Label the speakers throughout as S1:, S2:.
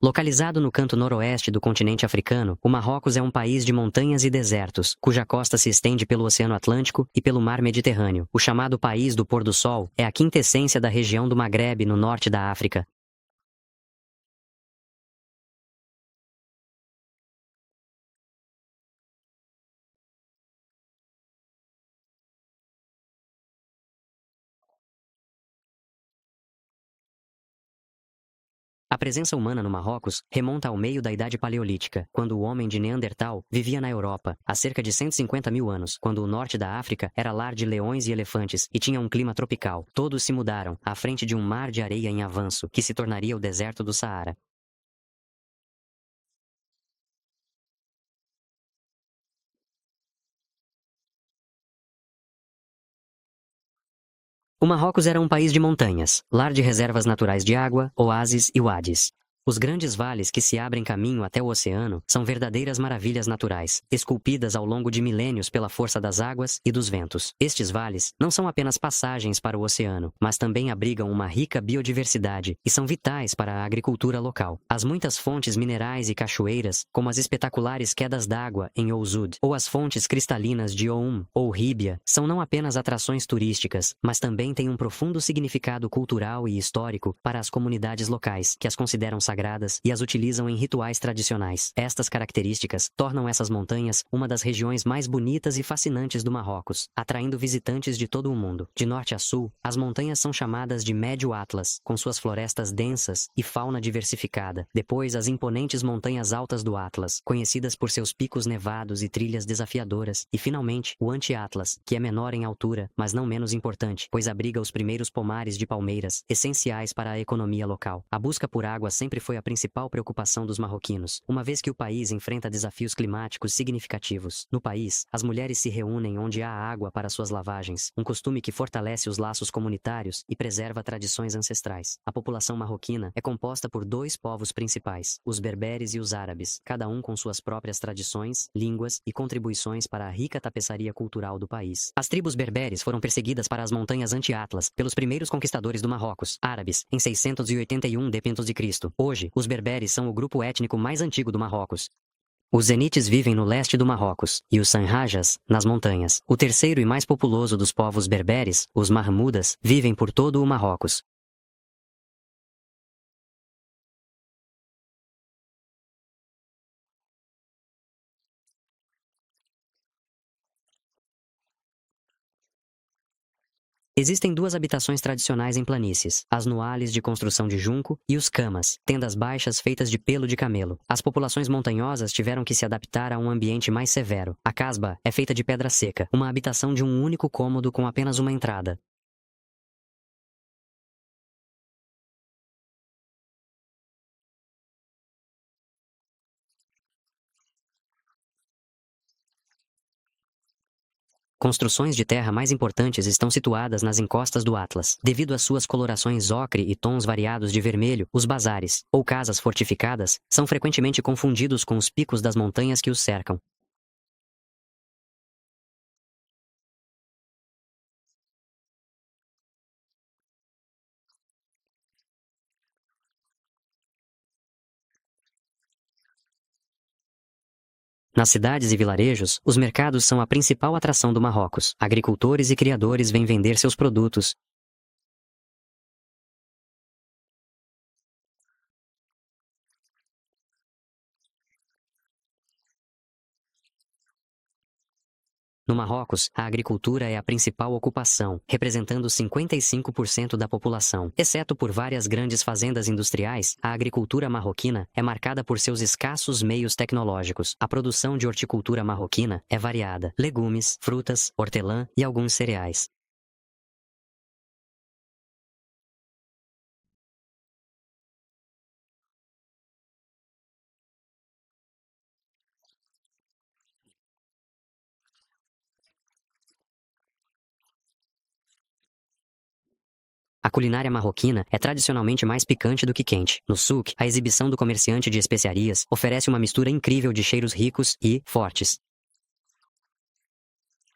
S1: Localizado no canto noroeste do continente africano, o Marrocos é um país de montanhas e desertos, cuja costa se estende pelo Oceano Atlântico e pelo Mar Mediterrâneo. O chamado País do Pôr do Sol é a quintessência da região do Maghreb, no norte da África. A presença humana no Marrocos remonta ao meio da Idade Paleolítica, quando o homem de Neandertal vivia na Europa, há cerca de 150 mil anos, quando o norte da África era lar de leões e elefantes e tinha um clima tropical. Todos se mudaram, à frente de um mar de areia em avanço, que se tornaria o deserto do Saara. O Marrocos era um país de montanhas, lar de reservas naturais de água, oásis e wadis. Os grandes vales que se abrem caminho até o oceano são verdadeiras maravilhas naturais, esculpidas ao longo de milênios pela força das águas e dos ventos. Estes vales não são apenas passagens para o oceano, mas também abrigam uma rica biodiversidade e são vitais para a agricultura local. As muitas fontes minerais e cachoeiras, como as espetaculares quedas d'água em Ouzud, ou as fontes cristalinas de Oum ou Ríbia, são não apenas atrações turísticas, mas também têm um profundo significado cultural e histórico para as comunidades locais, que as consideram sagradas e as utilizam em rituais tradicionais. Estas características tornam essas montanhas uma das regiões mais bonitas e fascinantes do Marrocos, atraindo visitantes de todo o mundo. De norte a sul, as montanhas são chamadas de Médio Atlas, com suas florestas densas e fauna diversificada. Depois, as imponentes montanhas altas do Atlas, conhecidas por seus picos nevados e trilhas desafiadoras. E, finalmente, o Anti-Atlas, que é menor em altura, mas não menos importante, pois abriga os primeiros pomares de palmeiras, essenciais para a economia local. A busca por água sempre foi a principal preocupação dos marroquinos, uma vez que o país enfrenta desafios climáticos significativos. No país, as mulheres se reúnem onde há água para suas lavagens, um costume que fortalece os laços comunitários e preserva tradições ancestrais. A população marroquina é composta por dois povos principais, os berberes e os árabes, cada um com suas próprias tradições, línguas e contribuições para a rica tapeçaria cultural do país. As tribos berberes foram perseguidas para as montanhas Anti-Atlas pelos primeiros conquistadores do Marrocos, árabes, em 681 d.C. Hoje, os berberes são o grupo étnico mais antigo do Marrocos. Os zenites vivem no leste do Marrocos, e os sanhajas, nas montanhas. O terceiro e mais populoso dos povos berberes, os mahmudas, vivem por todo o Marrocos. Existem duas habitações tradicionais em planícies, as nuales de construção de junco e os camas, tendas baixas feitas de pelo de camelo. As populações montanhosas tiveram que se adaptar a um ambiente mais severo. A casba é feita de pedra seca, uma habitação de um único cômodo com apenas uma entrada. Construções de terra mais importantes estão situadas nas encostas do Atlas. Devido às suas colorações ocre e tons variados de vermelho, os bazares, ou casas fortificadas, são frequentemente confundidos com os picos das montanhas que os cercam. Nas cidades e vilarejos, os mercados são a principal atração do Marrocos. Agricultores e criadores vêm vender seus produtos. No Marrocos, a agricultura é a principal ocupação, representando 55% da população. Exceto por várias grandes fazendas industriais, a agricultura marroquina é marcada por seus escassos meios tecnológicos. A produção de horticultura marroquina é variada: legumes, frutas, hortelã e alguns cereais. A culinária marroquina é tradicionalmente mais picante do que quente. No souk, a exibição do comerciante de especiarias oferece uma mistura incrível de cheiros ricos e fortes.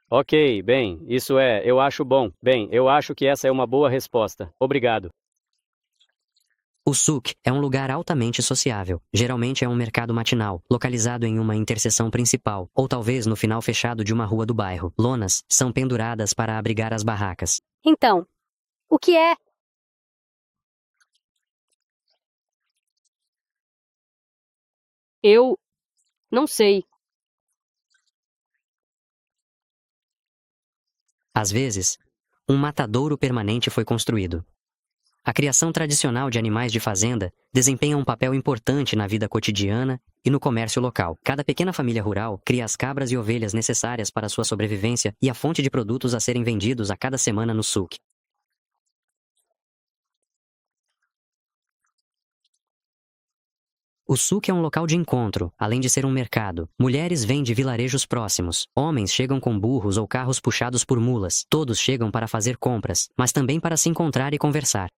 S2: Ok, bem, eu acho bom. Bem, eu acho que essa é uma boa resposta. Obrigado.
S1: O souk é um lugar altamente sociável. Geralmente é um mercado matinal, localizado em uma interseção principal, ou talvez no final fechado de uma rua do bairro. Lonas são penduradas para abrigar as barracas.
S3: Então, o que é? Eu não sei.
S1: Às vezes, um matadouro permanente foi construído. A criação tradicional de animais de fazenda desempenha um papel importante na vida cotidiana e no comércio local. Cada pequena família rural cria as cabras e ovelhas necessárias para sua sobrevivência e a fonte de produtos a serem vendidos a cada semana no souk. O souk é um local de encontro, além de ser um mercado. Mulheres vêm de vilarejos próximos. Homens chegam com burros ou carros puxados por mulas. Todos chegam para fazer compras, mas também para se encontrar e conversar.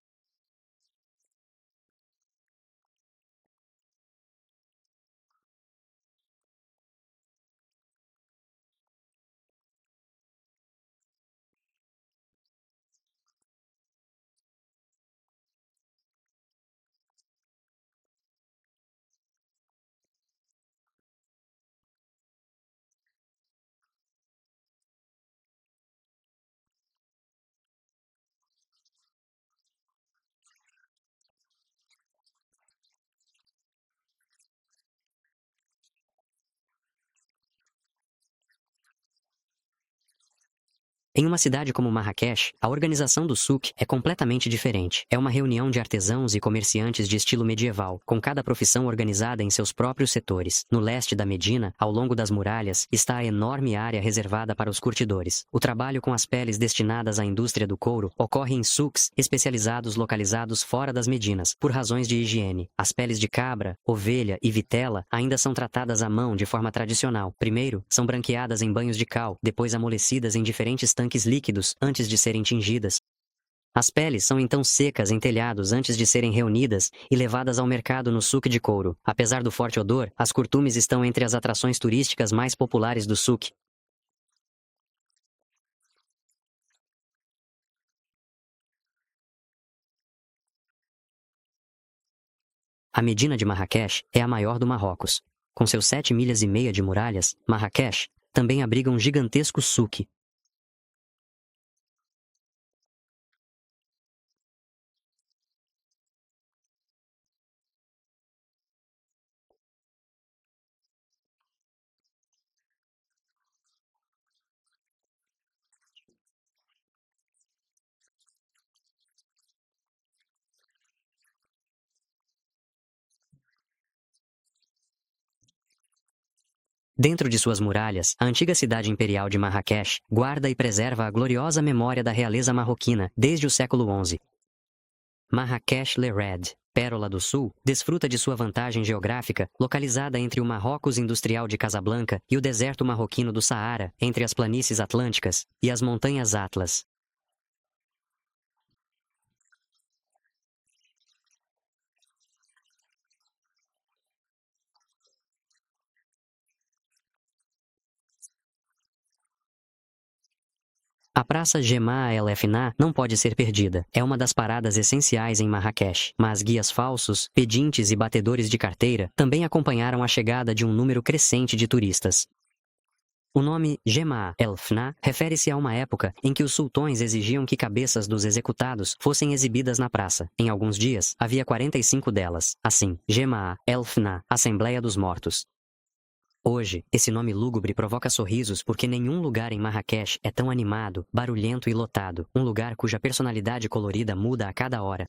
S1: Em uma cidade como Marrakech, a organização do souk é completamente diferente. É uma reunião de artesãos e comerciantes de estilo medieval, com cada profissão organizada em seus próprios setores. No leste da Medina, ao longo das muralhas, está a enorme área reservada para os curtidores. O trabalho com as peles destinadas à indústria do couro ocorre em souks especializados localizados fora das Medinas, por razões de higiene. As peles de cabra, ovelha e vitela ainda são tratadas à mão de forma tradicional. Primeiro, são branqueadas em banhos de cal, depois amolecidas em diferentes tanques líquidos antes de serem tingidas. As peles são então secas em telhados antes de serem reunidas e levadas ao mercado no souk de couro. Apesar do forte odor, as curtumes estão entre as atrações turísticas mais populares do souk. A Medina de Marrakech é a maior do Marrocos. Com seus 7 milhas e meia de muralhas, Marrakech também abriga um gigantesco souk. Dentro de suas muralhas, a antiga cidade imperial de Marrakech guarda e preserva a gloriosa memória da realeza marroquina desde o século XI. Marrakech-le-Red, Pérola do Sul, desfruta de sua vantagem geográfica, localizada entre o Marrocos industrial de Casablanca e o deserto marroquino do Saara, entre as planícies atlânticas e as montanhas Atlas. A Praça Jemaa El Fna não pode ser perdida. É uma das paradas essenciais em Marrakech. Mas guias falsos, pedintes e batedores de carteira também acompanharam a chegada de um número crescente de turistas. O nome Jemaa El Fna refere-se a uma época em que os sultões exigiam que cabeças dos executados fossem exibidas na praça. Em alguns dias, havia 45 delas. Assim, Jemaa El Fna, Assembleia dos Mortos. Hoje, esse nome lúgubre provoca sorrisos porque nenhum lugar em Marrakech é tão animado, barulhento e lotado, um lugar cuja personalidade colorida muda a cada hora.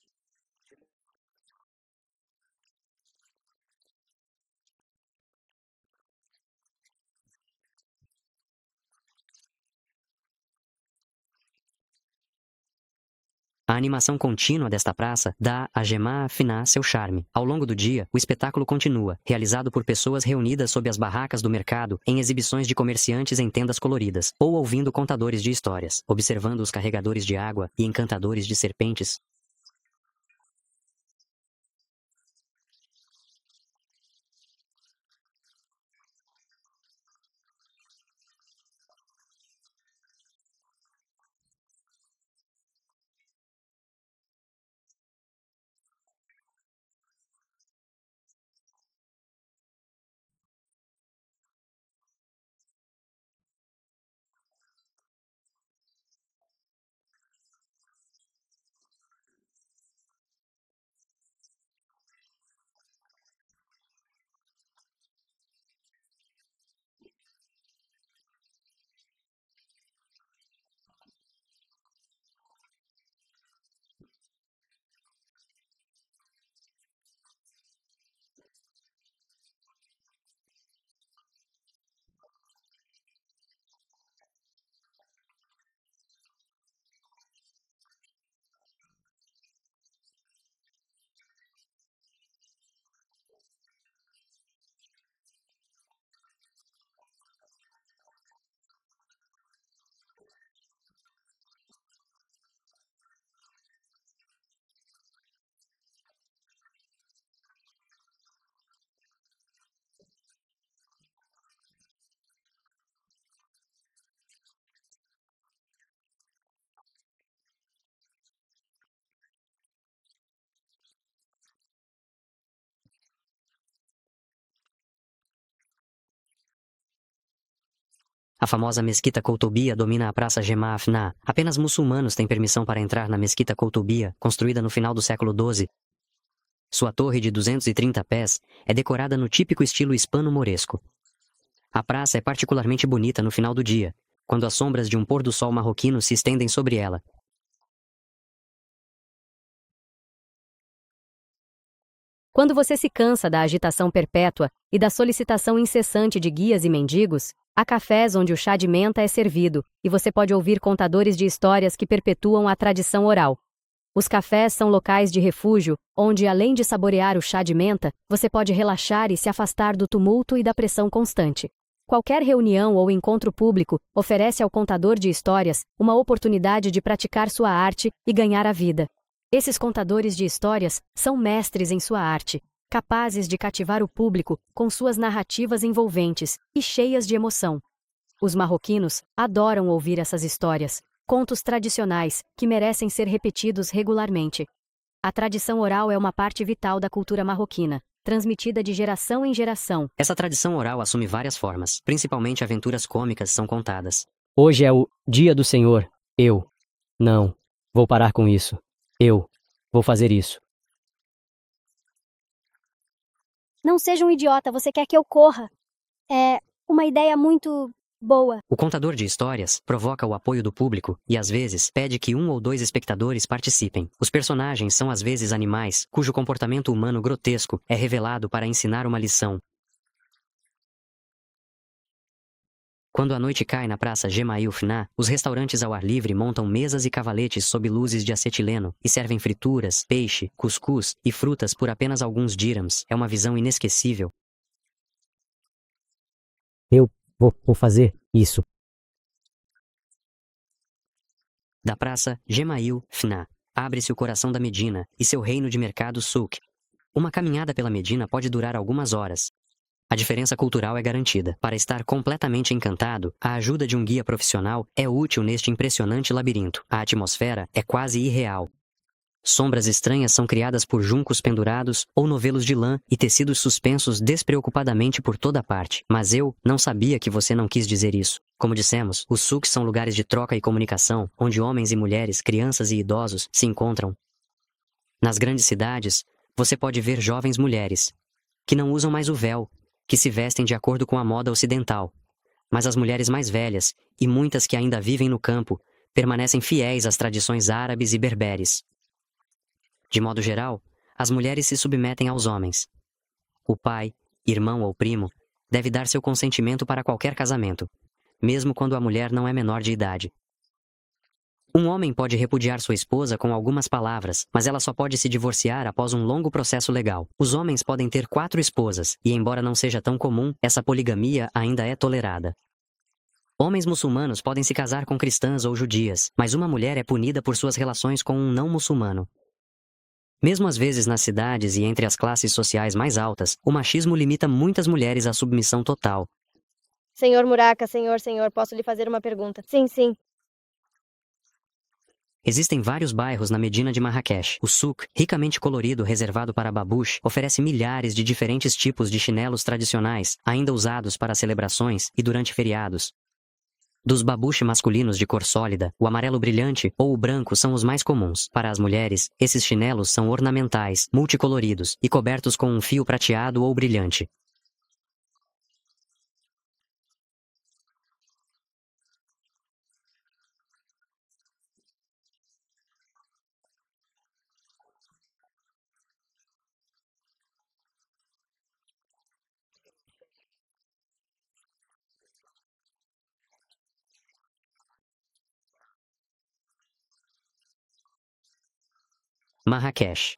S1: A animação contínua desta praça dá a Jemaa Fna seu charme. Ao longo do dia, o espetáculo continua, realizado por pessoas reunidas sob as barracas do mercado, em exibições de comerciantes em tendas coloridas, ou ouvindo contadores de histórias, observando os carregadores de água e encantadores de serpentes. A famosa Mesquita Koutoubiya domina a Praça Jemaah Fna. Apenas muçulmanos têm permissão para entrar na Mesquita Koutoubiya, construída no final do século XII. Sua torre de 230 pés é decorada no típico estilo hispano-moresco. A praça é particularmente bonita no final do dia, quando as sombras de um pôr-do-sol marroquino se estendem sobre ela.
S3: Quando você se cansa da agitação perpétua e da solicitação incessante de guias e mendigos, há cafés onde o chá de menta é servido e você pode ouvir contadores de histórias que perpetuam a tradição oral. Os cafés são locais de refúgio, onde, além de saborear o chá de menta, você pode relaxar e se afastar do tumulto e da pressão constante. Qualquer reunião ou encontro público oferece ao contador de histórias uma oportunidade de praticar sua arte e ganhar a vida. Esses contadores de histórias são mestres em sua arte, capazes de cativar o público com suas narrativas envolventes e cheias de emoção. Os marroquinos adoram ouvir essas histórias, contos tradicionais que merecem ser repetidos regularmente. A tradição oral é uma parte vital da cultura marroquina, transmitida de geração em geração.
S1: Essa tradição oral assume várias formas, principalmente aventuras cômicas são contadas.
S2: Hoje é o dia do Senhor. Não. Vou parar com isso. Vou fazer isso.
S4: Não seja um idiota, você quer que eu corra. É uma ideia muito boa.
S1: O contador de histórias provoca o apoio do público e, às vezes, pede que 1 ou 2 espectadores participem. Os personagens são, às vezes, animais, cujo comportamento humano grotesco é revelado para ensinar uma lição. Quando a noite cai na praça Jemaah Fna, os restaurantes ao ar livre montam mesas e cavaletes sob luzes de acetileno e servem frituras, peixe, cuscuz e frutas por apenas alguns dirhams. É uma visão inesquecível.
S2: Eu vou fazer isso.
S1: Da praça Jemaah Fna, abre-se o coração da Medina e seu reino de mercado souk. Uma caminhada pela Medina pode durar algumas horas. A diferença cultural é garantida. Para estar completamente encantado, a ajuda de um guia profissional é útil neste impressionante labirinto. A atmosfera é quase irreal. Sombras estranhas são criadas por juncos pendurados ou novelos de lã e tecidos suspensos despreocupadamente por toda parte. Mas eu não sabia que você não quis dizer isso. Como dissemos, os souks são lugares de troca e comunicação, onde homens e mulheres, crianças e idosos se encontram. Nas grandes cidades, você pode ver jovens mulheres que não usam mais o véu, que se vestem de acordo com a moda ocidental. Mas as mulheres mais velhas, e muitas que ainda vivem no campo, permanecem fiéis às tradições árabes e berberes. De modo geral, as mulheres se submetem aos homens. O pai, irmão ou primo, deve dar seu consentimento para qualquer casamento, mesmo quando a mulher não é menor de idade. Um homem pode repudiar sua esposa com algumas palavras, mas ela só pode se divorciar após um longo processo legal. Os homens podem ter 4 esposas, e embora não seja tão comum, essa poligamia ainda é tolerada. Homens muçulmanos podem se casar com cristãs ou judias, mas uma mulher é punida por suas relações com um não muçulmano. Mesmo às vezes nas cidades e entre as classes sociais mais altas, o machismo limita muitas mulheres à submissão total.
S4: Senhor Muraca, senhor, posso lhe fazer uma pergunta? Sim.
S1: Existem vários bairros na Medina de Marrakech. O souk, ricamente colorido reservado para babuche, oferece milhares de diferentes tipos de chinelos tradicionais, ainda usados para celebrações e durante feriados. Dos babuche masculinos de cor sólida, o amarelo brilhante ou o branco são os mais comuns. Para as mulheres, esses chinelos são ornamentais, multicoloridos e cobertos com um fio prateado ou brilhante. Marrakech.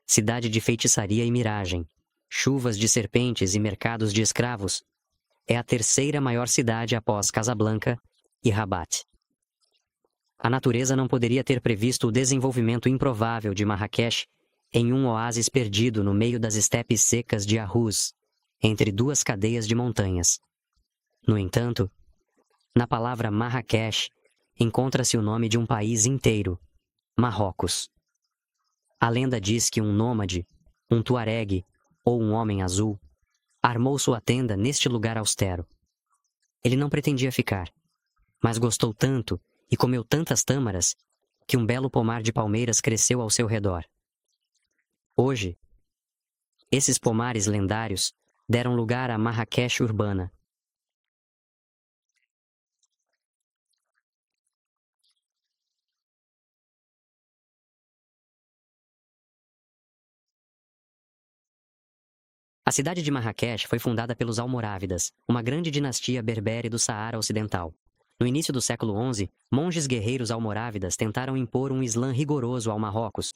S1: Cidade de feitiçaria e miragem, chuvas de serpentes e mercados de escravos. É a 3ª maior cidade após Casablanca e Rabat. A natureza não poderia ter previsto o desenvolvimento improvável de Marrakech em um oásis perdido no meio das estepes secas de Arruz, entre 2 cadeias de montanhas. No entanto, na palavra Marrakech encontra-se o nome de um país inteiro, Marrocos. A lenda diz que um nômade, um tuaregue ou um homem azul armou sua tenda neste lugar austero. Ele não pretendia ficar, mas gostou tanto e comeu tantas tâmaras que um belo pomar de palmeiras cresceu ao seu redor. Hoje, esses pomares lendários deram lugar à Marrakech urbana. A cidade de Marrakech foi fundada pelos Almorávidas, uma grande dinastia berbere do Saara Ocidental. No início do século XI, monges guerreiros almorávidas tentaram impor um Islã rigoroso ao Marrocos.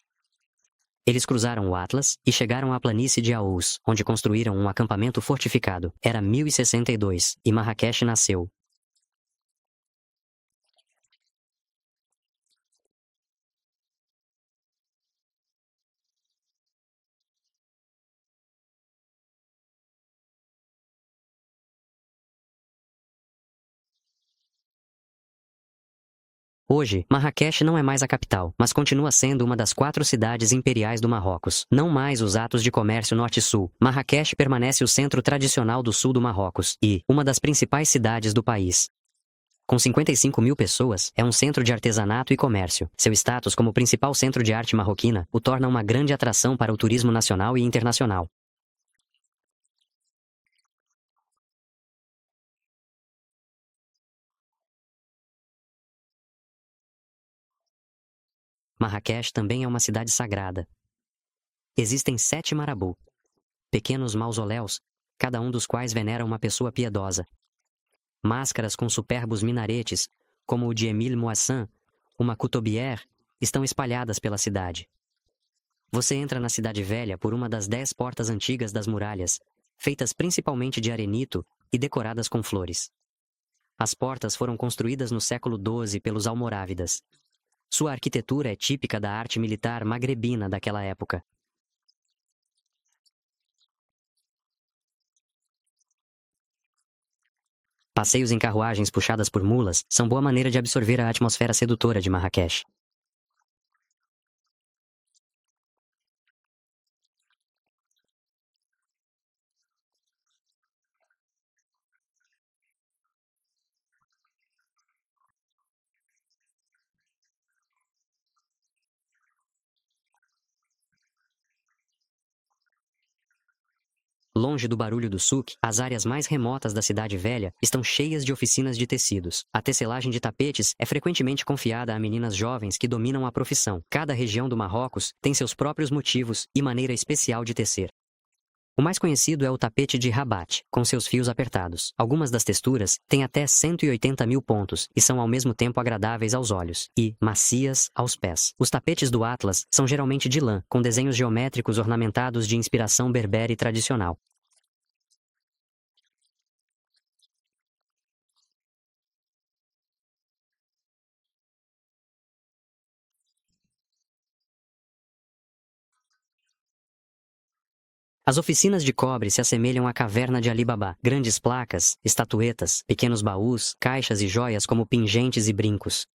S1: Eles cruzaram o Atlas e chegaram à planície de Aous, onde construíram um acampamento fortificado. Era 1062 e Marrakech nasceu. Hoje, Marrakech não é mais a capital, mas continua sendo uma das 4 cidades imperiais do Marrocos. Não mais os atos de comércio norte-sul. Marrakech permanece o centro tradicional do sul do Marrocos e uma das principais cidades do país. Com 55 mil pessoas, é um centro de artesanato e comércio. Seu status como principal centro de arte marroquina o torna uma grande atração para o turismo nacional e internacional. Marrakech também é uma cidade sagrada. Existem 7 marabu, pequenos mausoléus, cada um dos quais venera uma pessoa piedosa. Máscaras com superbos minaretes, como o de Émile Moissan, uma couturière, estão espalhadas pela cidade. Você entra na Cidade Velha por uma das 10 portas antigas das muralhas, feitas principalmente de arenito e decoradas com flores. As portas foram construídas no século XII pelos almorávidas. Sua arquitetura é típica da arte militar magrebina daquela época. Passeios em carruagens puxadas por mulas são boa maneira de absorver a atmosfera sedutora de Marrakech. Longe do barulho do souk, as áreas mais remotas da cidade velha estão cheias de oficinas de tecidos. A tecelagem de tapetes é frequentemente confiada a meninas jovens que dominam a profissão. Cada região do Marrocos tem seus próprios motivos e maneira especial de tecer. O mais conhecido é o tapete de Rabat, com seus fios apertados. Algumas das texturas têm até 180 mil pontos e são ao mesmo tempo agradáveis aos olhos e macias aos pés. Os tapetes do Atlas são geralmente de lã, com desenhos geométricos ornamentados de inspiração berbere tradicional. As oficinas de cobre se assemelham à caverna de Ali Baba. Grandes placas, estatuetas, pequenos baús, caixas e joias como pingentes e brincos.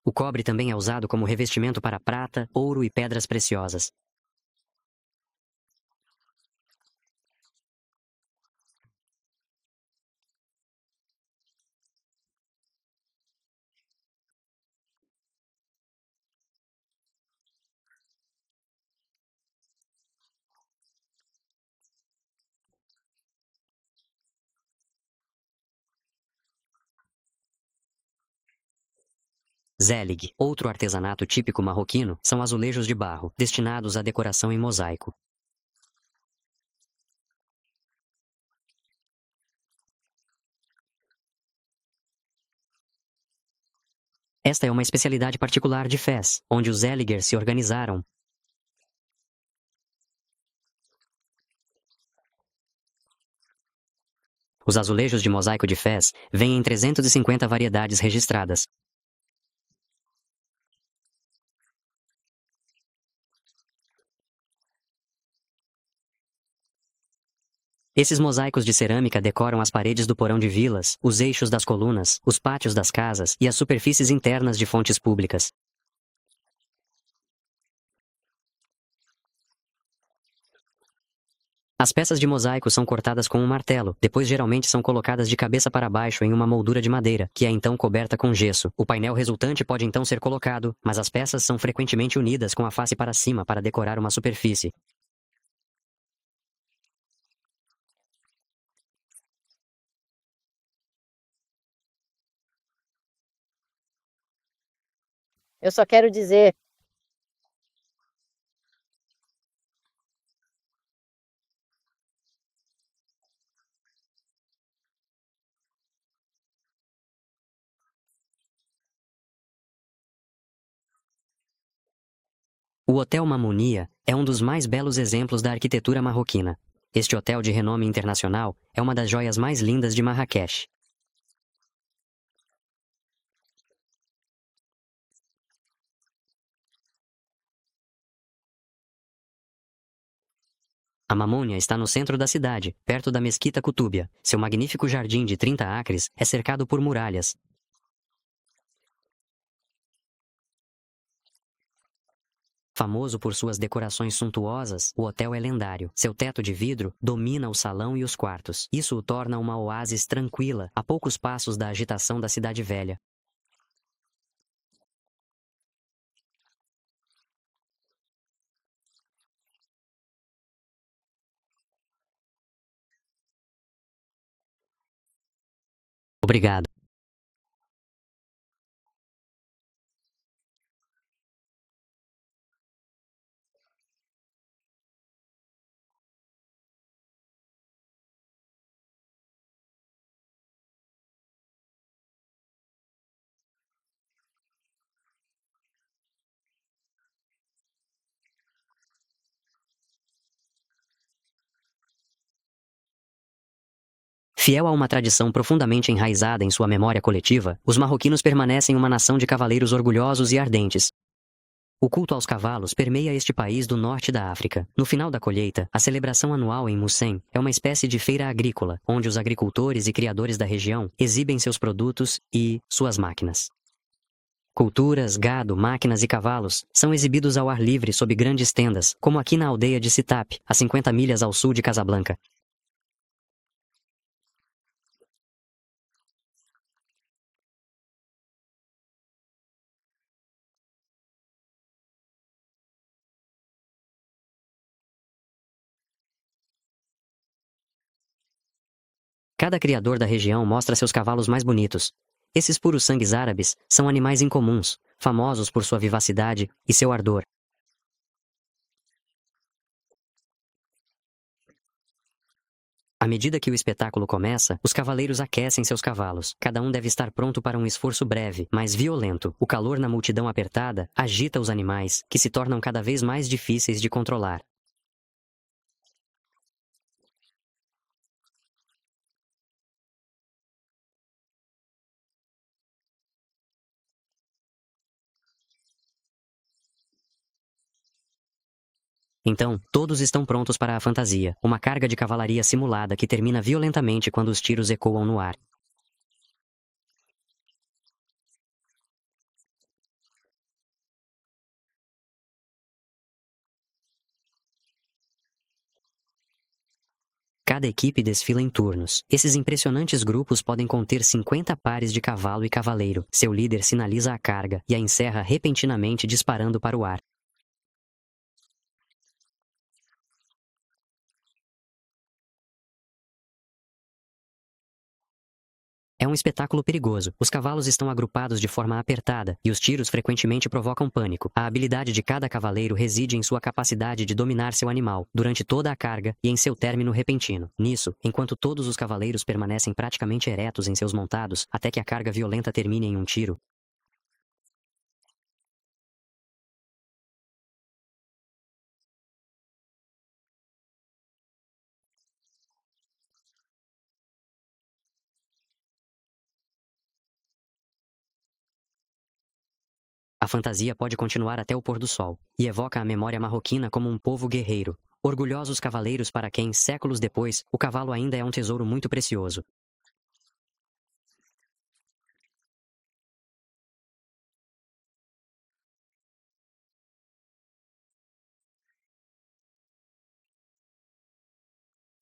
S1: O cobre também é usado como revestimento para prata, ouro e pedras preciosas. Zelig, outro artesanato típico marroquino, são azulejos de barro, destinados à decoração em mosaico. Esta é uma especialidade particular de Fez, onde os Zeligers se organizaram. Os azulejos de mosaico de Fez vêm em 350 variedades registradas. Esses mosaicos de cerâmica decoram as paredes do porão de vilas, os eixos das colunas, os pátios das casas e as superfícies internas de fontes públicas. As peças de mosaico são cortadas com um martelo, depois geralmente são colocadas de cabeça para baixo em uma moldura de madeira, que é então coberta com gesso. O painel resultante pode então ser colocado, mas as peças são frequentemente unidas com a face para cima para decorar uma superfície.
S5: Eu só quero dizer,
S1: O Hotel Mamounia é um dos mais belos exemplos da arquitetura marroquina. Este hotel de renome internacional é uma das joias mais lindas de Marrakech. A Mamounia está no centro da cidade, perto da Mesquita Kutubia. Seu magnífico jardim de 30 acres é cercado por muralhas. Famoso por suas decorações suntuosas, o hotel é lendário. Seu teto de vidro domina o salão e os quartos. Isso o torna uma oásis tranquila, a poucos passos da agitação da cidade velha. Obrigado. Fiel a uma tradição profundamente enraizada em sua memória coletiva, os marroquinos permanecem uma nação de cavaleiros orgulhosos e ardentes. O culto aos cavalos permeia este país do norte da África. No final da colheita, a celebração anual em Mussem é uma espécie de feira agrícola, onde os agricultores e criadores da região exibem seus produtos e suas máquinas. Culturas, gado, máquinas e cavalos são exibidos ao ar livre sob grandes tendas, como aqui na aldeia de Sitap, a 50 milhas ao sul de Casablanca. Cada criador da região mostra seus cavalos mais bonitos. Esses puros sangues árabes são animais incomuns, famosos por sua vivacidade e seu ardor. À medida que o espetáculo começa, os cavaleiros aquecem seus cavalos. Cada um deve estar pronto para um esforço breve, mas violento. O calor na multidão apertada agita os animais, que se tornam cada vez mais difíceis de controlar. Então, todos estão prontos para a fantasia, uma carga de cavalaria simulada que termina violentamente quando os tiros ecoam no ar. Cada equipe desfila em turnos. Esses impressionantes grupos podem conter 50 pares de cavalo e cavaleiro. Seu líder sinaliza a carga e a encerra repentinamente disparando para o ar. É um espetáculo perigoso. Os cavalos estão agrupados de forma apertada e os tiros frequentemente provocam pânico. A habilidade de cada cavaleiro reside em sua capacidade de dominar seu animal durante toda a carga e em seu término repentino. Nisso, enquanto todos os cavaleiros permanecem praticamente eretos em seus montados até que a carga violenta termine em um tiro, a fantasia pode continuar até o pôr do sol e evoca a memória marroquina como um povo guerreiro. Orgulhosos cavaleiros para quem, séculos depois, o cavalo ainda é um tesouro muito precioso.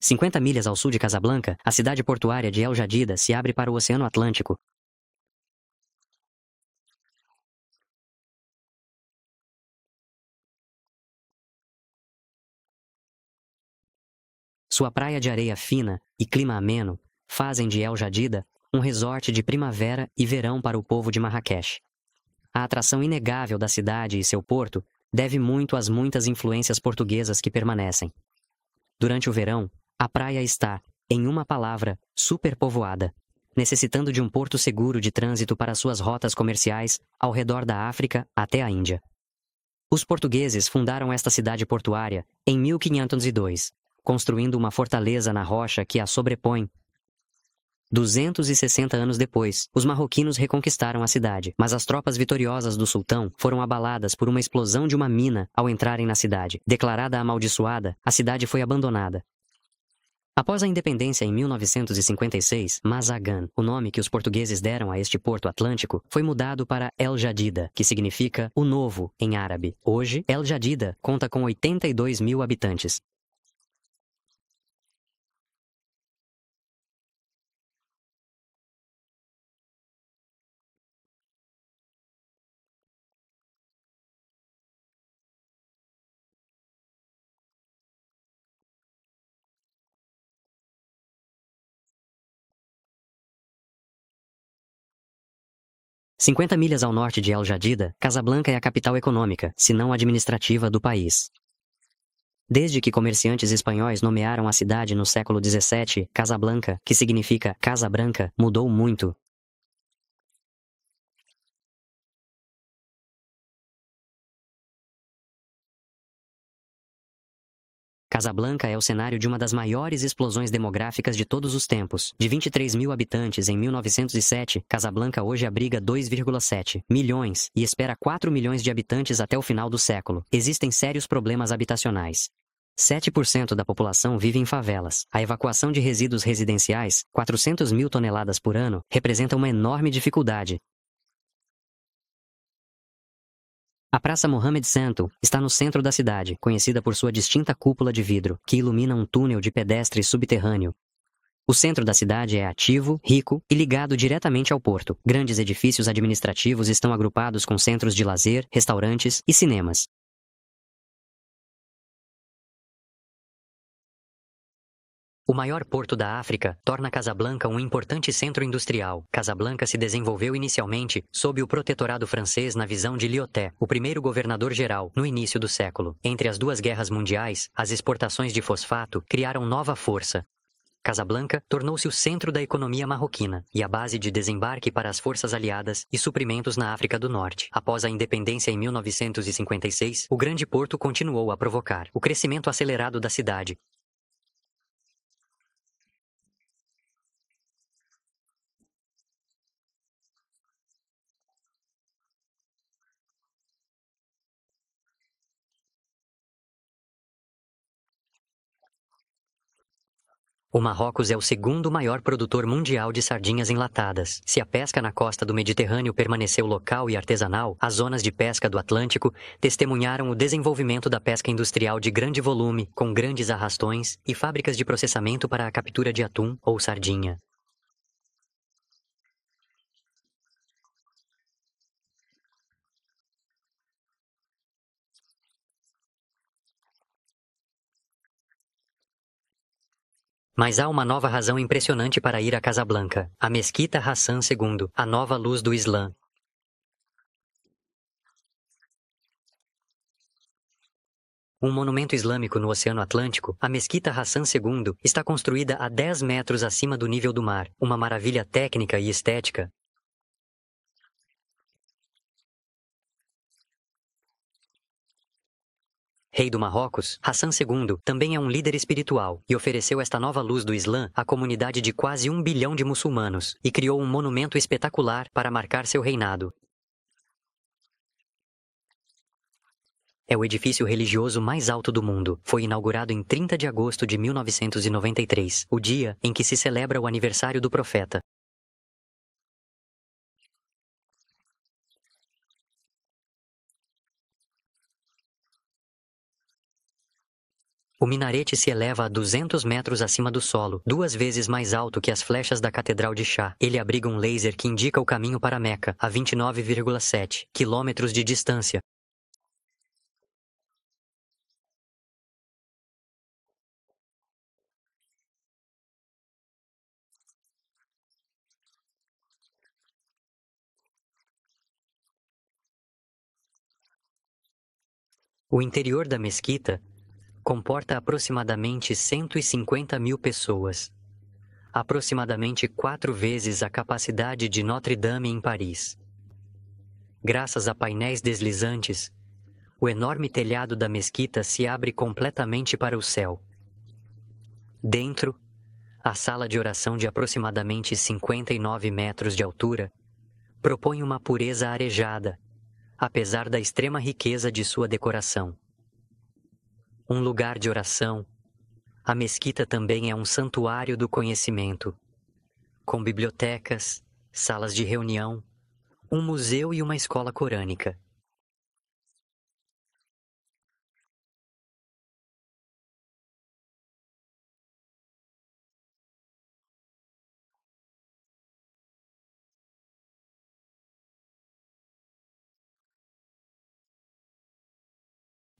S1: "50 milhas ao sul de Casablanca, a cidade portuária de El Jadida se abre para o Oceano Atlântico. Sua praia de areia fina e clima ameno fazem de El Jadida um resort de primavera e verão para o povo de Marrakech. A atração inegável da cidade e seu porto deve muito às muitas influências portuguesas que permanecem. Durante o verão, a praia está, em uma palavra, superpovoada, necessitando de um porto seguro de trânsito para suas rotas comerciais ao redor da África até a Índia. Os portugueses fundaram esta cidade portuária em 1502, construindo uma fortaleza na rocha que a sobrepõe. 260 anos depois, os marroquinos reconquistaram a cidade, mas as tropas vitoriosas do sultão foram abaladas por uma explosão de uma mina ao entrarem na cidade. Declarada amaldiçoada, a cidade foi abandonada. Após a independência em 1956, Mazagan, o nome que os portugueses deram a este porto atlântico, foi mudado para El Jadida, que significa o novo em árabe. Hoje, El Jadida conta com 82 mil habitantes. "50 milhas ao norte de El Jadida, Casablanca é a capital econômica, se não administrativa, do país. Desde que comerciantes espanhóis nomearam a cidade no século XVII, Casablanca, que significa Casa Branca, mudou muito. Casablanca é o cenário de uma das maiores explosões demográficas de todos os tempos. De 23 mil habitantes em 1907, Casablanca hoje abriga 2,7 milhões e espera 4 milhões de habitantes até o final do século. Existem sérios problemas habitacionais. 7% da população vive em favelas. A evacuação de resíduos residenciais, 400 mil toneladas por ano, representa uma enorme dificuldade. A Praça Mohamed Santo está no centro da cidade, conhecida por sua distinta cúpula de vidro, que ilumina um túnel de pedestres subterrâneo. O centro da cidade é ativo, rico e ligado diretamente ao porto. Grandes edifícios administrativos estão agrupados com centros de lazer, restaurantes e cinemas. O maior porto da África torna Casablanca um importante centro industrial. Casablanca se desenvolveu inicialmente sob o protetorado francês na visão de Lyotet, o primeiro governador-geral, no início do século. Entre as duas guerras mundiais, as exportações de fosfato criaram nova força. Casablanca tornou-se o centro da economia marroquina e a base de desembarque para as forças aliadas e suprimentos na África do Norte. Após a independência em 1956, o grande porto continuou a provocar o crescimento acelerado da cidade. O Marrocos é o segundo maior produtor mundial de sardinhas enlatadas. Se a pesca na costa do Mediterrâneo permaneceu local e artesanal, as zonas de pesca do Atlântico testemunharam o desenvolvimento da pesca industrial de grande volume, com grandes arrastões e fábricas de processamento para a captura de atum ou sardinha. Mas há uma nova razão impressionante para ir a Casablanca: a Mesquita Hassan II, a nova luz do Islã. Um monumento islâmico no Oceano Atlântico, a Mesquita Hassan II está construída a 10 metros acima do nível do mar, uma maravilha técnica e estética. Rei do Marrocos, Hassan II também é um líder espiritual e ofereceu esta nova luz do Islã à comunidade de quase 1 bilhão de muçulmanos e criou um monumento espetacular para marcar seu reinado. É o edifício religioso mais alto do mundo. Foi inaugurado em 30 de agosto de 1993, o dia em que se celebra o aniversário do profeta. O minarete se eleva a 200 metros acima do solo, 2 vezes mais alto que as flechas da Catedral de Chá. Ele abriga um laser que indica o caminho para Meca, a 29,7 quilômetros de distância. O interior da mesquita comporta aproximadamente 150 mil pessoas, aproximadamente 4 vezes a capacidade de Notre-Dame em Paris. Graças a painéis deslizantes, o enorme telhado da mesquita se abre completamente para o céu. Dentro, a sala de oração de aproximadamente 59 metros de altura propõe uma pureza arejada, apesar da extrema riqueza de sua decoração. Um lugar de oração, a mesquita também é um santuário do conhecimento, com bibliotecas, salas de reunião, um museu e uma escola corânica.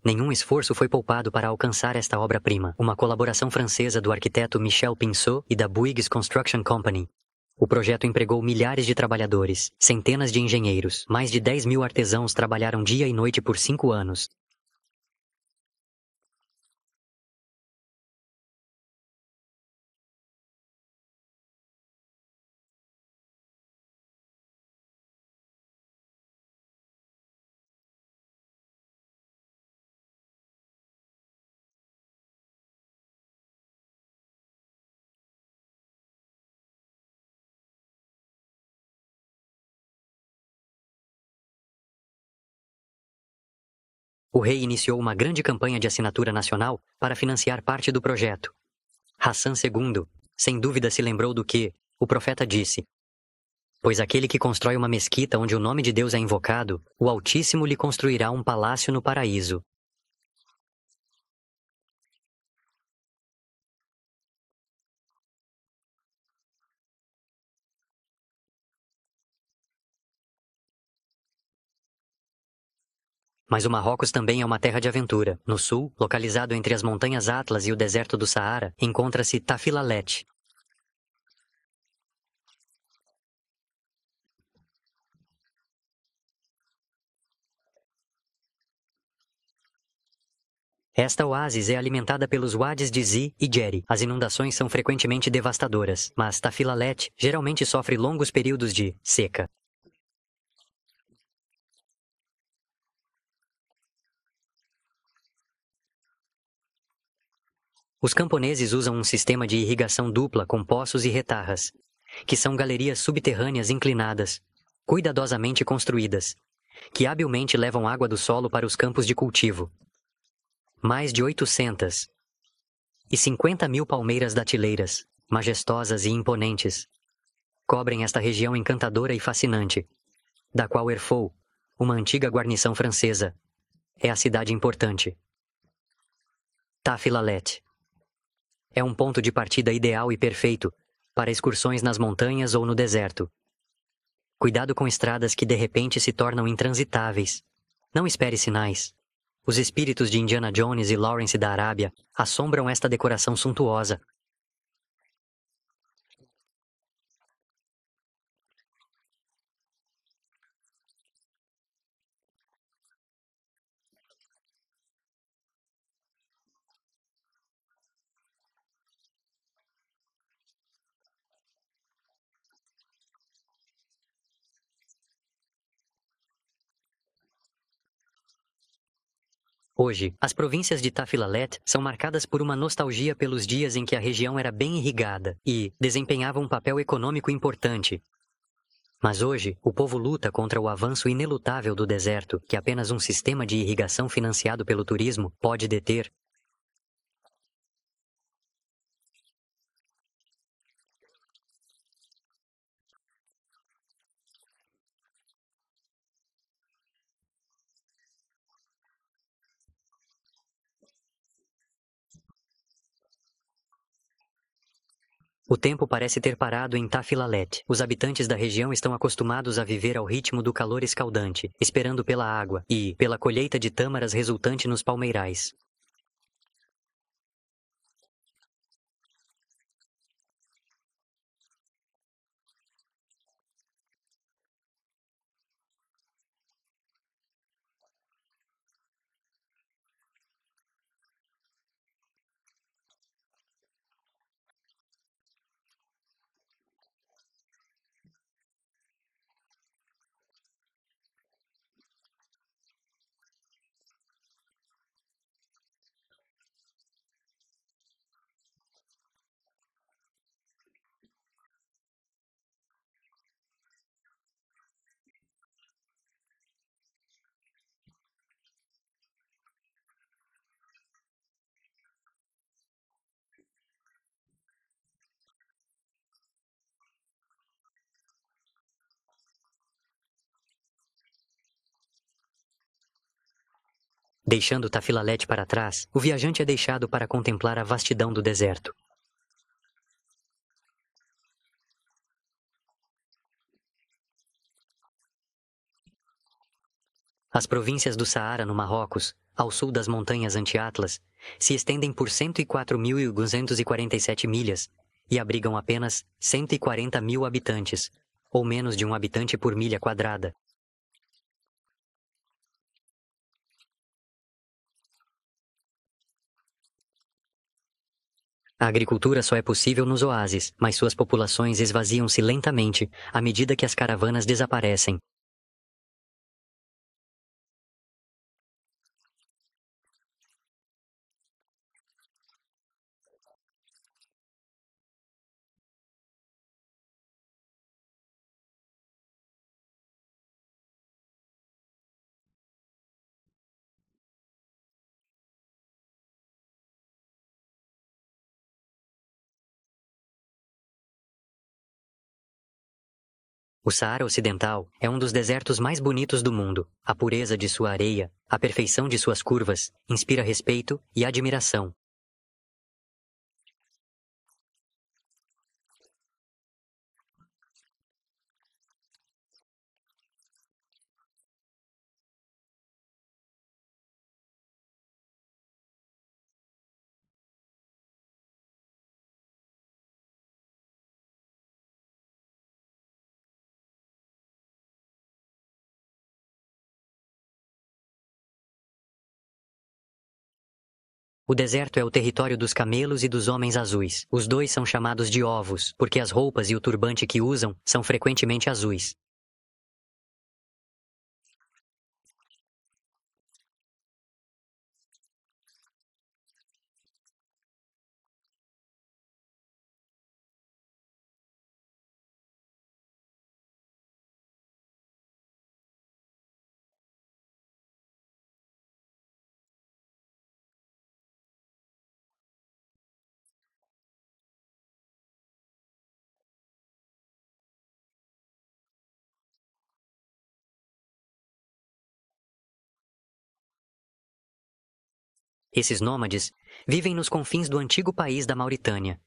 S1: Nenhum esforço foi poupado para alcançar esta obra-prima, uma colaboração francesa do arquiteto Michel Pinceau e da Bouygues Construction Company. O projeto empregou milhares de trabalhadores, centenas de engenheiros, mais de 10 mil artesãos trabalharam dia e noite por 5 anos. O rei iniciou uma grande campanha de assinatura nacional para financiar parte do projeto. Hassan II, sem dúvida, se lembrou do que o profeta disse: pois aquele que constrói uma mesquita onde o nome de Deus é invocado, o Altíssimo lhe construirá um palácio no paraíso. Mas o Marrocos também é uma terra de aventura. No sul, localizado entre as montanhas Atlas e o deserto do Saara, encontra-se Tafilalet. Esta oásis é alimentada pelos Wadis de Zi e Jeri. As inundações são frequentemente devastadoras, mas Tafilalet geralmente sofre longos períodos de seca. Os camponeses usam um sistema de irrigação dupla com poços e retarras, que são galerias subterrâneas inclinadas, cuidadosamente construídas, que habilmente levam água do solo para os campos de cultivo. Mais de 850 mil palmeiras datileiras, majestosas e imponentes, cobrem esta região encantadora e fascinante, da qual Erfou, uma antiga guarnição francesa, é a cidade importante. Tafilalet é um ponto de partida ideal e perfeito para excursões nas montanhas ou no deserto. Cuidado com estradas que de repente se tornam intransitáveis. Não espere sinais. Os espíritos de Indiana Jones e Lawrence da Arábia assombram esta decoração suntuosa. Hoje, as províncias de Tafilalet são marcadas por uma nostalgia pelos dias em que a região era bem irrigada e desempenhava um papel econômico importante. Mas hoje, o povo luta contra o avanço inelutável do deserto, que apenas um sistema de irrigação financiado pelo turismo pode deter. O tempo parece ter parado em Tafilalet. Os habitantes da região estão acostumados a viver ao ritmo do calor escaldante, esperando pela água e pela colheita de tâmaras resultante nos palmeirais. Deixando Tafilalet para trás, o viajante é deixado para contemplar a vastidão do deserto. As províncias do Saara no Marrocos, ao sul das montanhas Anti-Atlas, se estendem por 104.247 milhas e abrigam apenas 140 mil habitantes, ou menos de um habitante por milha quadrada. A agricultura só é possível nos oásis, mas suas populações esvaziam-se lentamente à medida que as caravanas desaparecem. O Saara Ocidental é um dos desertos mais bonitos do mundo. A pureza de sua areia, a perfeição de suas curvas, inspira respeito e admiração. O deserto é o território dos camelos e dos homens azuis. Os dois são chamados de ovos, porque as roupas e o turbante que usam são frequentemente azuis. Esses nômades vivem nos confins do antigo país da Mauritânia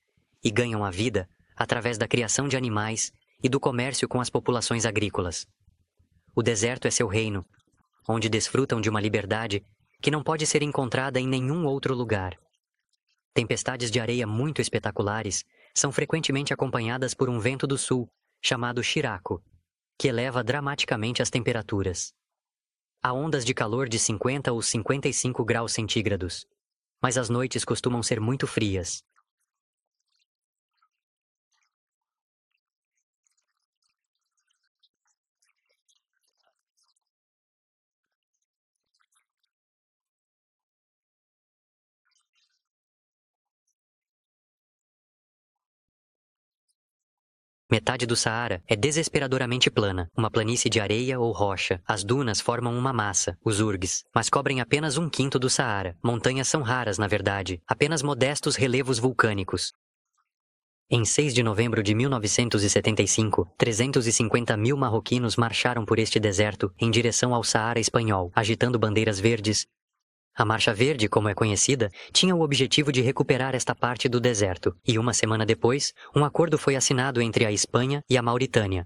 S1: e ganham a vida através da criação de animais e do comércio com as populações agrícolas. O deserto é seu reino, onde desfrutam de uma liberdade que não pode ser encontrada em nenhum outro lugar. Tempestades de areia muito espetaculares são frequentemente acompanhadas por um vento do sul, chamado Chiraco, que eleva dramaticamente as temperaturas. Há ondas de calor de 50 ou 55 graus centígrados, mas as noites costumam ser muito frias. Metade do Saara é desesperadoramente plana, uma planície de areia ou rocha. As dunas formam uma massa, os urgs, mas cobrem apenas 1/5 do Saara. Montanhas são raras, na verdade, apenas modestos relevos vulcânicos. Em 6 de novembro de 1975, 350 mil marroquinos marcharam por este deserto em direção ao Saara espanhol, agitando bandeiras verdes. A Marcha Verde, como é conhecida, tinha o objetivo de recuperar esta parte do deserto, e uma semana depois, um acordo foi assinado entre a Espanha e a Mauritânia.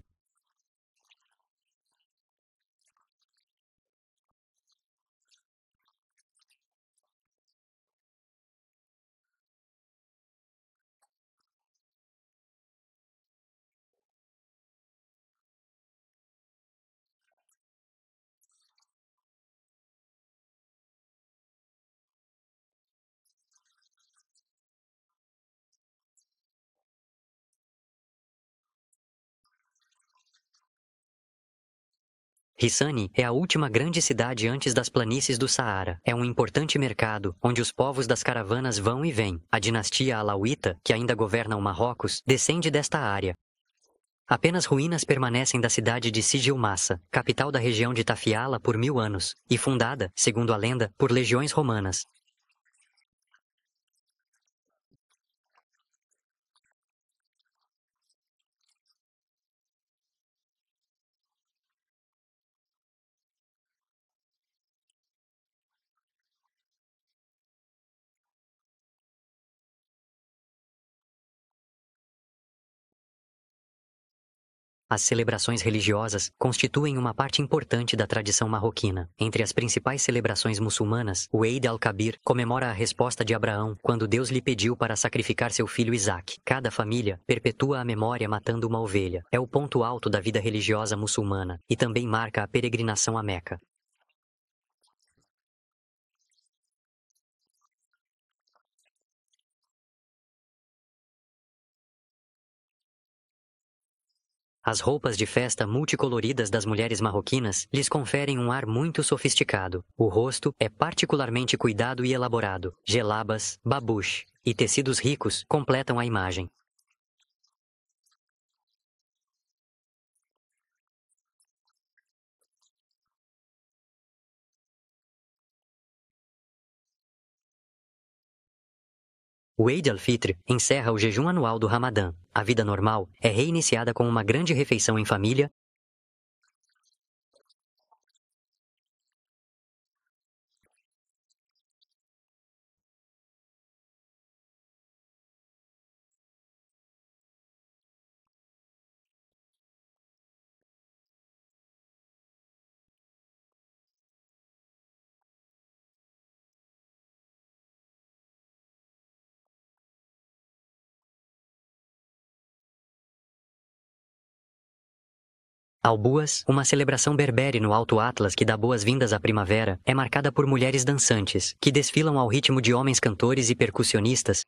S1: Rissani é a última grande cidade antes das planícies do Saara. É um importante mercado, onde os povos das caravanas vão e vêm. A dinastia alauíta, que ainda governa o Marrocos, descende desta área. Apenas ruínas permanecem da cidade de Sidi el-Massa, capital da região de Tafiala por 1000 anos, e fundada, segundo a lenda, por legiões romanas. As celebrações religiosas constituem uma parte importante da tradição marroquina. Entre as principais celebrações muçulmanas, o Eid al-Kabir comemora a resposta de Abraão quando Deus lhe pediu para sacrificar seu filho Isaque. Cada família perpetua a memória matando uma ovelha. É o ponto alto da vida religiosa muçulmana e também marca a peregrinação a Meca. As roupas de festa multicoloridas das mulheres marroquinas lhes conferem um ar muito sofisticado. O rosto é particularmente cuidado e elaborado. Gelabas, babuche e tecidos ricos completam a imagem. O Eid al-Fitr encerra o jejum anual do Ramadã. A vida normal é reiniciada com uma grande refeição em família. Albuas, uma celebração berbere no Alto Atlas que dá boas-vindas à primavera, é marcada por mulheres dançantes, que desfilam ao ritmo de homens cantores e percussionistas.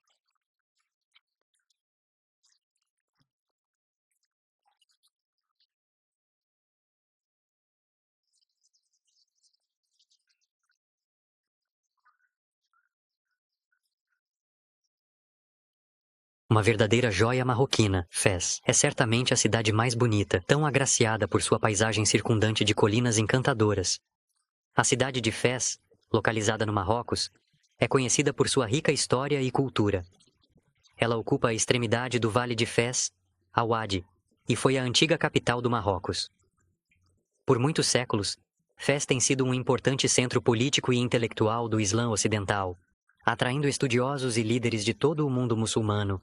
S1: Uma verdadeira joia marroquina, Fez é certamente a cidade mais bonita, tão agraciada por sua paisagem circundante de colinas encantadoras. A cidade de Fez, localizada no Marrocos, é conhecida por sua rica história e cultura. Ela ocupa a extremidade do Vale de Fez, a Wadi, e foi a antiga capital do Marrocos. Por muitos séculos, Fez tem sido um importante centro político e intelectual do Islã ocidental, atraindo estudiosos e líderes de todo o mundo muçulmano.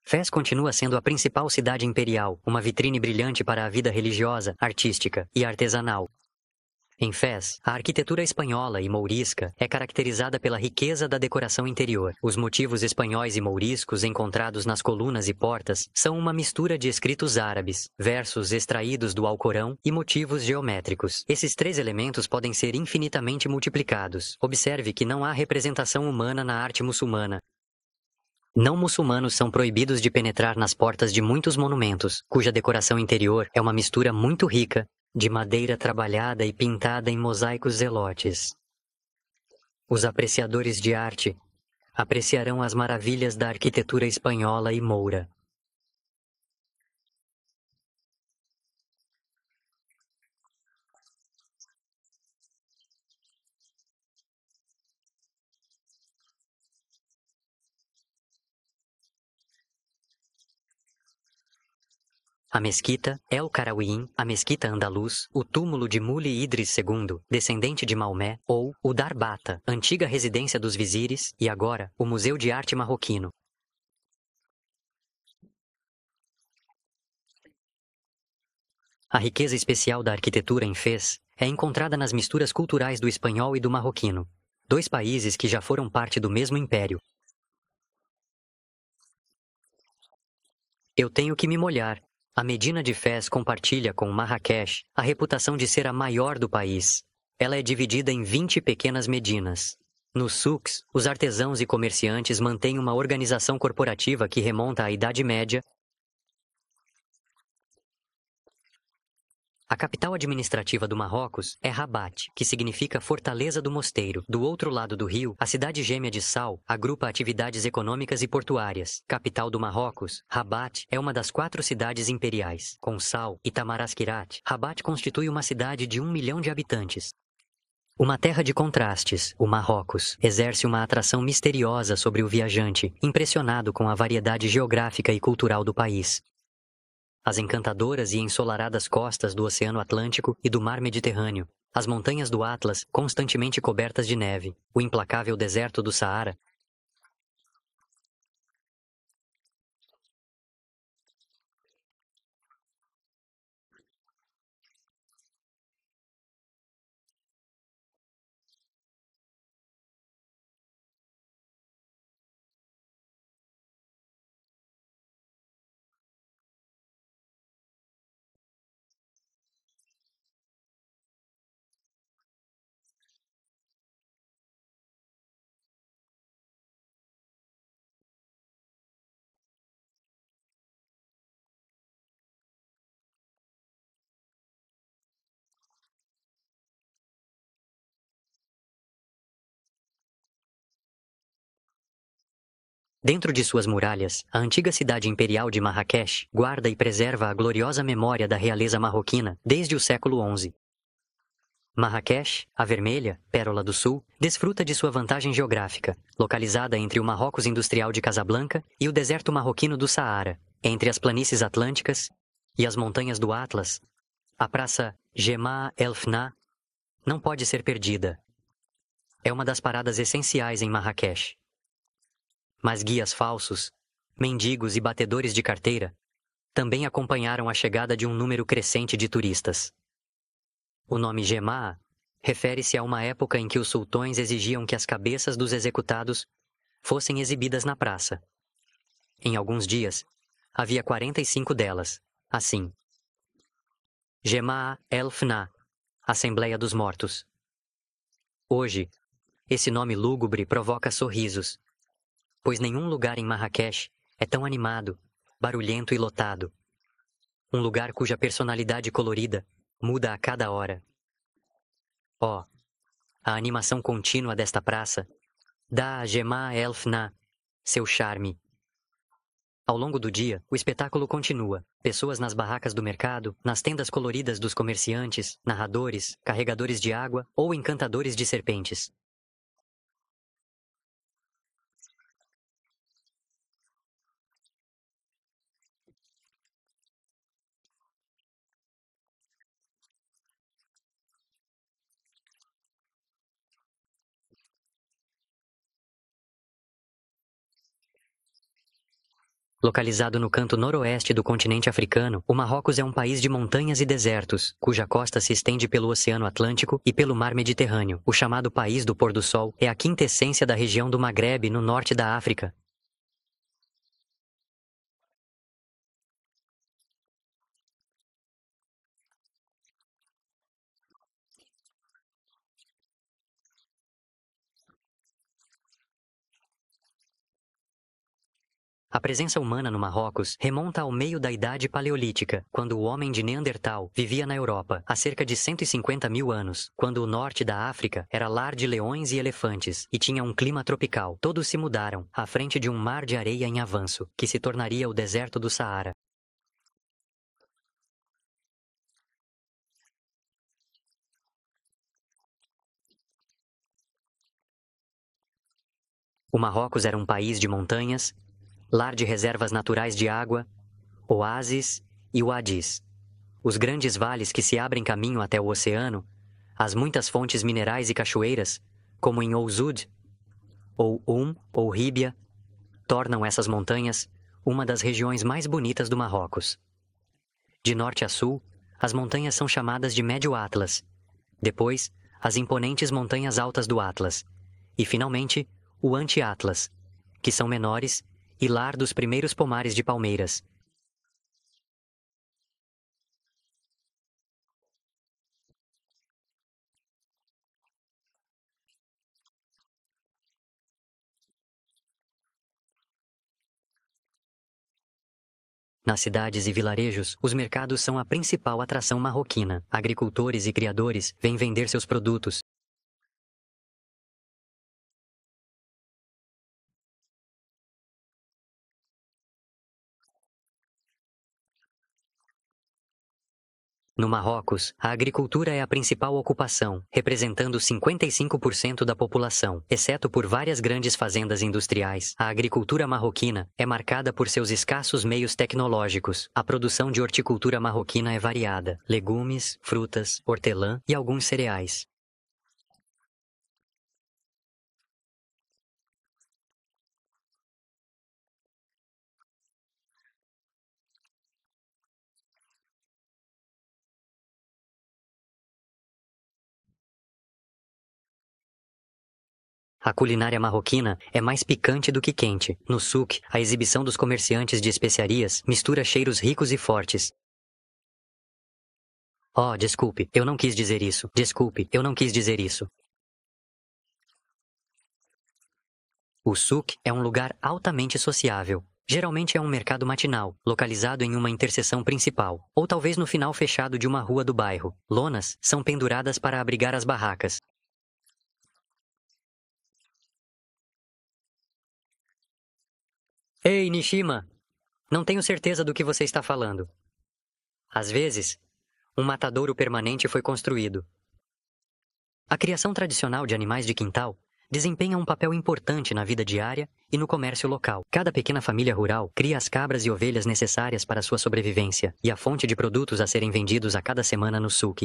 S1: Fez continua sendo a principal cidade imperial, uma vitrine brilhante para a vida religiosa, artística e artesanal. Em Fez, a arquitetura espanhola e mourisca é caracterizada pela riqueza da decoração interior. Os motivos espanhóis e mouriscos encontrados nas colunas e portas são uma mistura de escritos árabes, versos extraídos do Alcorão e motivos geométricos. Esses três elementos podem ser infinitamente multiplicados. Observe que não há representação humana na arte muçulmana. Não muçulmanos são proibidos de penetrar nas portas de muitos monumentos, cuja decoração interior é uma mistura muito rica de madeira trabalhada e pintada em mosaicos zelotes. Os apreciadores de arte apreciarão as maravilhas da arquitetura espanhola e moura. A mesquita El Karawin, a mesquita andaluz, o túmulo de Muli Idris II, descendente de Maomé, ou o Darbata, antiga residência dos vizires, e agora o Museu de Arte Marroquino. A riqueza especial da arquitetura em Fez é encontrada nas misturas culturais do espanhol e do marroquino, dois países que já foram parte do mesmo império. Eu tenho que me molhar. A Medina de Fez compartilha com Marrakech a reputação de ser a maior do país. Ela é dividida em 20 pequenas medinas. Nos souks, os artesãos e comerciantes mantêm uma organização corporativa que remonta à Idade Média. A capital administrativa do Marrocos é Rabat, que significa Fortaleza do Mosteiro. Do outro lado do rio, a cidade gêmea de Sal agrupa atividades econômicas e portuárias. Capital do Marrocos, Rabat é uma das 4 cidades imperiais. Com Sal e Tamarasquirat, Rabat constitui uma cidade de 1 milhão de habitantes. Uma terra de contrastes, o Marrocos exerce uma atração misteriosa sobre o viajante, impressionado com a variedade geográfica e cultural do país. As encantadoras e ensolaradas costas do Oceano Atlântico e do Mar Mediterrâneo, as montanhas do Atlas constantemente cobertas de neve, o implacável deserto do Saara. Dentro de suas muralhas, a antiga cidade imperial de Marrakech guarda e preserva a gloriosa memória da realeza marroquina desde o século XI. Marrakech, a vermelha, pérola do sul, desfruta de sua vantagem geográfica, localizada entre o Marrocos industrial de Casablanca e o deserto marroquino do Saara, entre as planícies atlânticas e as montanhas do Atlas. A praça Jemaa El Fna não pode ser perdida. É uma das paradas essenciais em Marrakech. Mas guias falsos, mendigos e batedores de carteira também acompanharam a chegada de um número crescente de turistas. O nome Jemaa refere-se a uma época em que os sultões exigiam que as cabeças dos executados fossem exibidas na praça. Em alguns dias, havia 45 delas, assim. Jemaa El Fna, Assembleia dos Mortos. Hoje, esse nome lúgubre provoca sorrisos, pois nenhum lugar em Marrakech é tão animado, barulhento e lotado. Um lugar cuja personalidade colorida muda a cada hora. Oh, a animação contínua desta praça dá a Jemaa El Fna seu charme. Ao longo do dia, o espetáculo continua. Pessoas nas barracas do mercado, nas tendas coloridas dos comerciantes, narradores, carregadores de água ou encantadores de serpentes. Localizado no canto noroeste do continente africano, o Marrocos é um país de montanhas e desertos, cuja costa se estende pelo Oceano Atlântico e pelo Mar Mediterrâneo. O chamado País do Pôr do Sol é a quintessência da região do Magrebe, no norte da África. A presença humana no Marrocos remonta ao meio da Idade Paleolítica, quando o homem de Neandertal vivia na Europa, há cerca de 150 mil anos, quando o norte da África era lar de leões e elefantes e tinha um clima tropical. Todos se mudaram, à frente de um mar de areia em avanço, que se tornaria o deserto do Saara. O Marrocos era um país de montanhas, lar de reservas naturais de água, oásis e Uadis. Os grandes vales que se abrem caminho até o oceano, as muitas fontes minerais e cachoeiras, como em Ouzud, ou ou Ríbia, tornam essas montanhas uma das regiões mais bonitas do Marrocos. De norte a sul, as montanhas são chamadas de Médio Atlas, depois, as imponentes montanhas altas do Atlas, e finalmente, o Anti-Atlas, que são menores e lar dos primeiros pomares de palmeiras. Nas cidades e vilarejos, os mercados são a principal atração marroquina. Agricultores e criadores vêm vender seus produtos. No Marrocos, a agricultura é a principal ocupação, representando 55% da população. Exceto por várias grandes fazendas industriais, a agricultura marroquina é marcada por seus escassos meios tecnológicos. A produção de horticultura marroquina é variada: legumes, frutas, hortelã e alguns cereais. A culinária marroquina é mais picante do que quente. No souk, a exibição dos comerciantes de especiarias mistura cheiros ricos e fortes. Oh, desculpe, eu não quis dizer isso. Desculpe, eu não quis dizer isso. O souk é um lugar altamente sociável. Geralmente é um mercado matinal, localizado em uma interseção principal, ou talvez no final fechado de uma rua do bairro. Lonas são penduradas para abrigar as barracas. Ei, Nishima! Não tenho certeza do que você está falando. Às vezes, um matadouro permanente foi construído. A criação tradicional de animais de quintal desempenha um papel importante na vida diária e no comércio local. Cada pequena família rural cria as cabras e ovelhas necessárias para sua sobrevivência e a fonte de produtos a serem vendidos a cada semana no souk.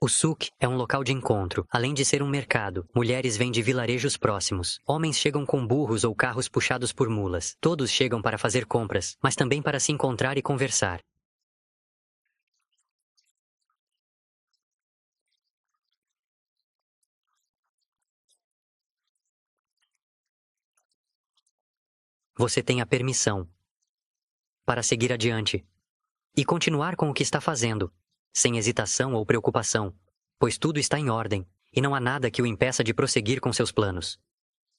S1: O souk é um local de encontro. Além de ser um mercado, mulheres vêm de vilarejos próximos. Homens chegam com burros ou carros puxados por mulas. Todos chegam para fazer compras, mas também para se encontrar e conversar. Você tem a permissão para seguir adiante e continuar com o que está fazendo, sem hesitação ou preocupação, pois tudo está em ordem e não há nada que o impeça de prosseguir com seus planos.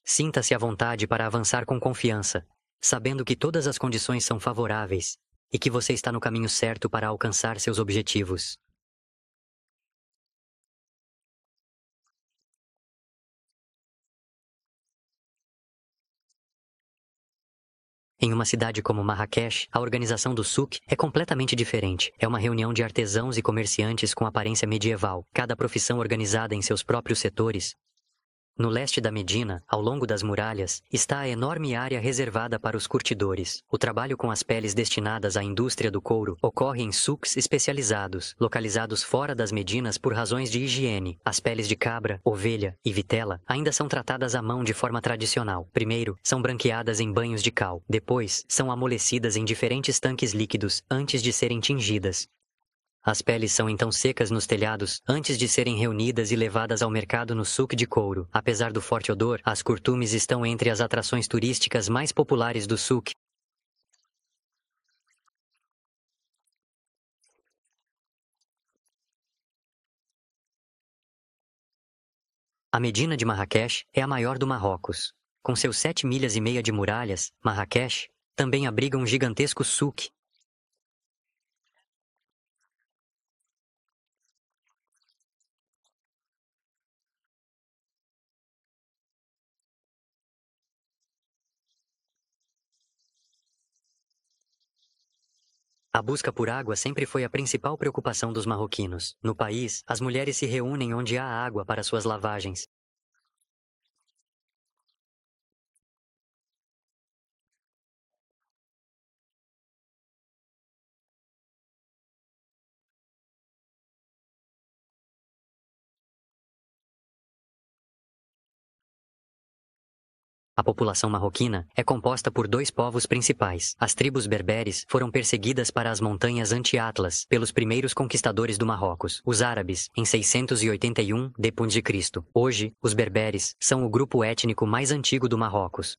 S1: Sinta-se à vontade para avançar com confiança, sabendo que todas as condições são favoráveis e que você está no caminho certo para alcançar seus objetivos. Em uma cidade como Marrakech, a organização do souk é completamente diferente. É uma reunião de artesãos e comerciantes com aparência medieval, cada profissão organizada em seus próprios setores. No leste da Medina, ao longo das muralhas, está a enorme área reservada para os curtidores. O trabalho com as peles destinadas à indústria do couro ocorre em souks especializados, localizados fora das Medinas por razões de higiene. As peles de cabra, ovelha e vitela ainda são tratadas à mão de forma tradicional. Primeiro, são branqueadas em banhos de cal. Depois, são amolecidas em diferentes tanques líquidos antes de serem tingidas. As peles são então secas nos telhados, antes de serem reunidas e levadas ao mercado no souk de couro. Apesar do forte odor, as curtumes estão entre as atrações turísticas mais populares do souk. A Medina de Marrakech é a maior do Marrocos. Com seus 7,5 milhas de muralhas, Marrakech também abriga um gigantesco souk. A busca por água sempre foi a principal preocupação dos marroquinos. No país, as mulheres se reúnem onde há água para suas lavagens. A população marroquina é composta por dois povos principais. As tribos berberes foram perseguidas para as montanhas anti-Atlas pelos primeiros conquistadores do Marrocos, os árabes, em 681 d.C. Hoje, os berberes são o grupo étnico mais antigo do Marrocos.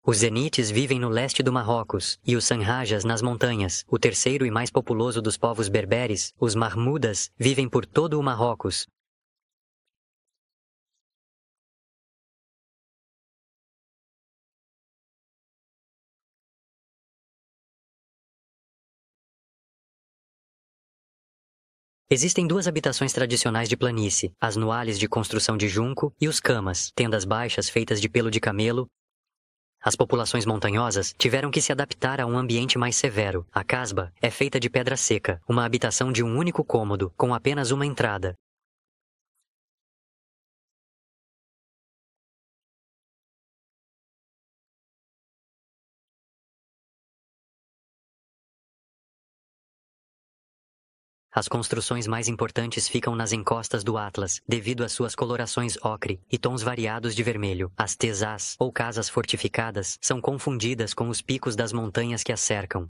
S1: Os zenites vivem no leste do Marrocos e os sanhajas nas montanhas. O terceiro e mais populoso dos povos berberes, os marmudas, vivem por todo o Marrocos. Existem duas habitações tradicionais de planície, as nuales de construção de junco e os camas, tendas baixas feitas de pelo de camelo. As populações montanhosas tiveram que se adaptar a um ambiente mais severo. A casba é feita de pedra seca, uma habitação de um único cômodo, com apenas uma entrada. As construções mais importantes ficam nas encostas do Atlas, devido às suas colorações ocre e tons variados de vermelho. As tesás, ou casas fortificadas, são confundidas com os picos das montanhas que as cercam.